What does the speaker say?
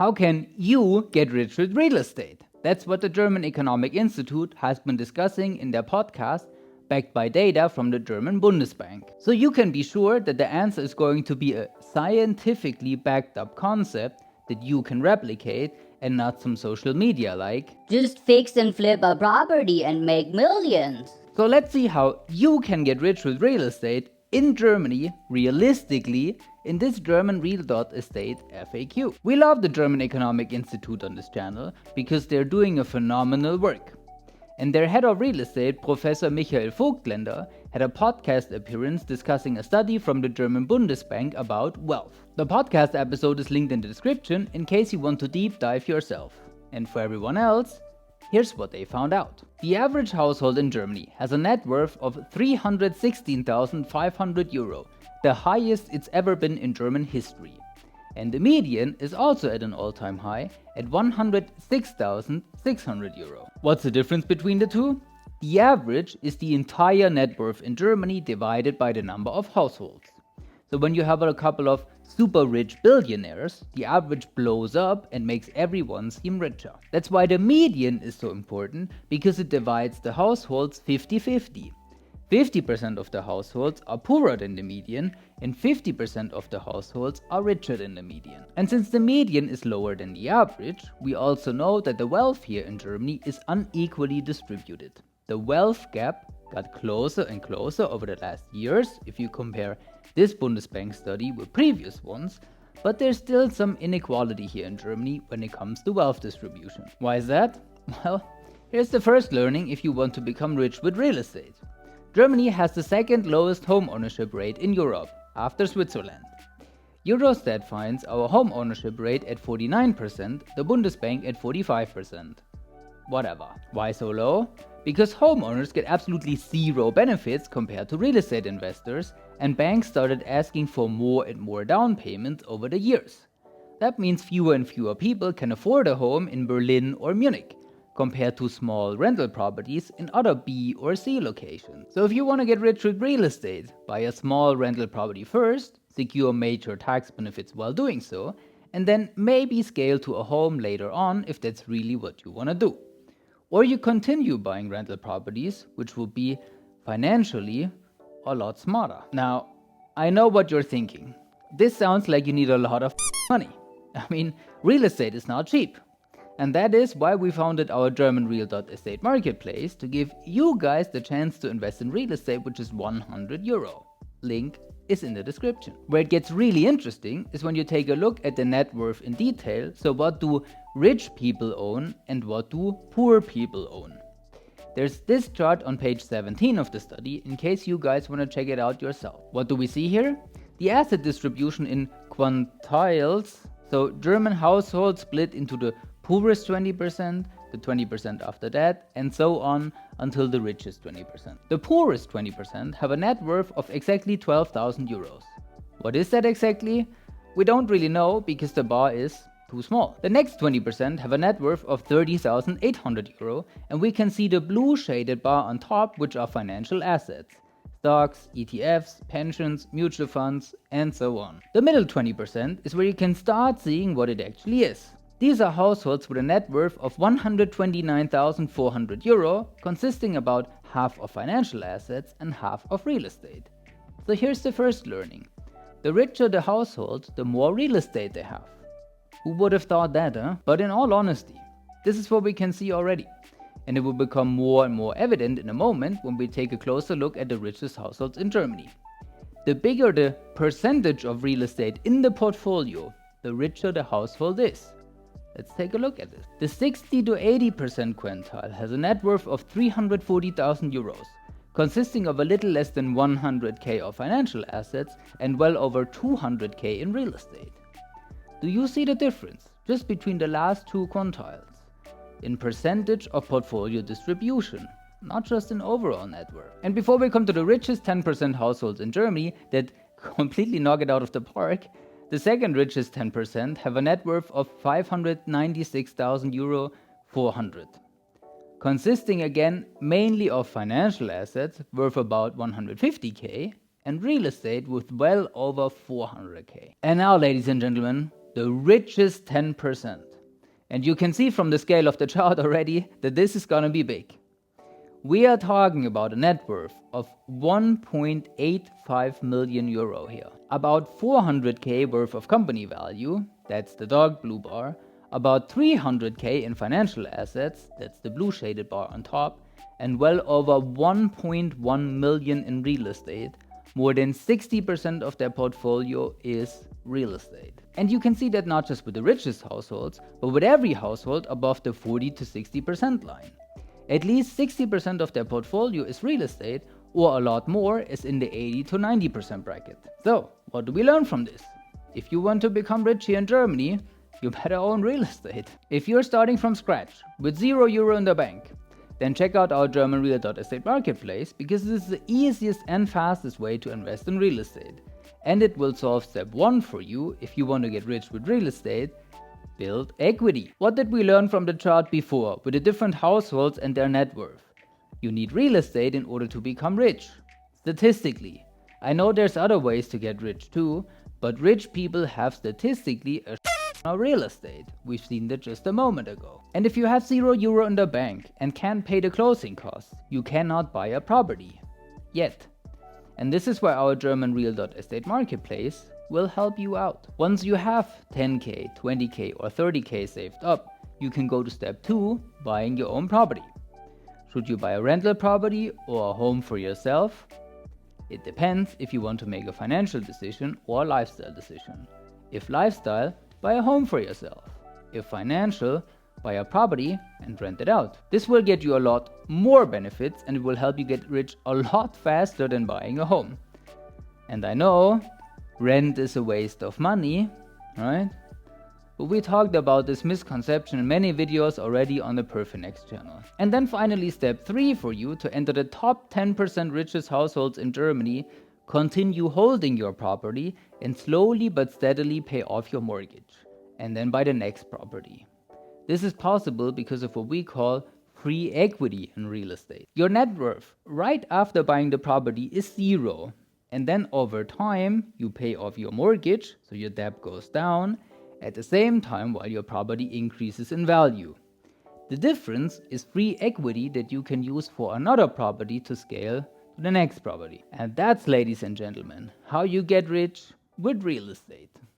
How can you get rich with real estate? That's what the German Economic Institute has been discussing in their podcast, backed by data from the German Bundesbank. So you can be sure that the answer is going to be a scientifically backed up concept that you can replicate and not some social media like just fix and flip a property and make millions. So let's see how you can get rich with real estate in Germany realistically in this GermanReal.Estate FAQ. We love the German Economic Institute on this channel because they're doing a phenomenal work. And their head of real estate, Professor Michel Voigtländer, had a podcast appearance discussing a study from the German Bundesbank about wealth. The podcast episode is linked in the description in case you want to deep dive yourself. And for everyone else, here's what they found out. The average household in Germany has a net worth of 316,500 euro, the highest it's ever been in German history. And the median is also at an all-time high at 106,600 euro. What's the difference between the two? The average is the entire net worth in Germany divided by the number of households. So when you have a couple of super rich billionaires, the average blows up and makes everyone seem richer. That's why the median is so important, because it divides the households 50-50. 50% of the households are poorer than the median, and 50% of the households are richer than the median. And since the median is lower than the average, we also know that the wealth here in Germany is unequally distributed. The wealth gap got closer and closer over the last years if you compare this Bundesbank study with previous ones, but there's still some inequality here in Germany when it comes to wealth distribution. Why is that? Well, here's the first learning if you want to become rich with real estate. Germany has the second lowest home ownership rate in Europe, after Switzerland. Eurostat finds our home ownership rate at 49%, the Bundesbank at 45%. Whatever. Why so low? Because homeowners get absolutely zero benefits compared to real estate investors, and banks started asking for more and more down payments over the years. That means fewer and fewer people can afford a home in Berlin or Munich, compared to small rental properties in other B or C locations. So if you want to get rich with real estate, buy a small rental property first, secure major tax benefits while doing so, and then maybe scale to a home later on if that's really what you want to do. Or you continue buying rental properties, which will be financially a lot smarter. Now, I know what you're thinking. This sounds like you need a lot of money. I mean, real estate is not cheap. And that is why we founded our GermanReal.Estate marketplace to give you guys the chance to invest in real estate, which is 100 euro. Link is in the description. Where it gets really interesting is when you take a look at the net worth in detail. So what do rich people own and what do poor people own? There's this chart on page 17 of the study in case you guys want to check it out yourself. What do we see here? The asset distribution in quantiles. So German households split into the poorest 20%, the 20% after that, and so on until the richest 20%. The poorest 20% have a net worth of exactly 12,000 euros. What is that exactly? We don't really know because the bar is too small. The next 20% have a net worth of 30,800 euro, and we can see the blue shaded bar on top, which are financial assets. Stocks, ETFs, pensions, mutual funds, and so on. The middle 20% is where you can start seeing what it actually is. These are households with a net worth of 129,400 euro, consisting about half of financial assets and half of real estate. So here's the first learning. The richer the household, the more real estate they have. Who would have thought that, huh? But in all honesty, this is what we can see already. And it will become more and more evident in a moment when we take a closer look at the richest households in Germany. The bigger the percentage of real estate in the portfolio, the richer the household is. Let's take a look at it. The 60 to 80% quintile has a net worth of 340,000 euros, consisting of a little less than 100k of financial assets and well over 200k in real estate. Do you see the difference just between the last two quintiles? In percentage of portfolio distribution, not just in overall net worth. And before we come to the richest 10% households in Germany that completely knock it out of the park, the second richest 10% have a net worth of 596,000 euro 400, consisting again mainly of financial assets worth about 150k and real estate with well over 400k. And now, ladies and gentlemen, the richest 10%. And you can see from the scale of the chart already that this is gonna be big. We are talking about a net worth of 1.85 million euro here. About 400k worth of company value, that's the dark blue bar, about 300k in financial assets, that's the blue shaded bar on top, and well over 1.1 million in real estate. More than 60% of their portfolio is real estate. And you can see that not just with the richest households, but with every household above the 40 to 60% line. At least 60% of their portfolio is real estate, or a lot more is in the 80 to 90% bracket. So, what do we learn from this? If you want to become rich here in Germany, you better own real estate. If you're starting from scratch with €0 in the bank, then check out our GermanReal.Estate marketplace, because this is the easiest and fastest way to invest in real estate. And it will solve step 1 for you if you want to get rich with real estate: build equity. What did we learn from the chart before with the different households and their net worth? You need real estate in order to become rich. Statistically. I know there's other ways to get rich too, but rich people have statistically a of real estate. We've seen that just a moment ago. And if you have €0 in the bank and can't pay the closing costs, you cannot buy a property. Yet. And this is where our GermanReal.Estate marketplace will help you out. Once you have 10k, 20k or 30k saved up, you can go to step 2, buying your own property. Should you buy a rental property or a home for yourself? It depends if you want to make a financial decision or a lifestyle decision. If lifestyle, buy a home for yourself. If financial, buy a property and rent it out. This will get you a lot more benefits, and it will help you get rich a lot faster than buying a home. And I know rent is a waste of money, right? But we talked about this misconception in many videos already on the Perfect channel. And then finally step 3 for you to enter the top 10% richest households in Germany: continue holding your property and slowly but steadily pay off your mortgage, and then buy the next property. This is possible because of what we call free equity in real estate. Your net worth right after buying the property is 0, and then over time you pay off your mortgage, so your debt goes down, at the same time while your property increases in value. The difference is free equity that you can use for another property to scale to the next property. And that's, ladies and gentlemen, how you get rich with real estate.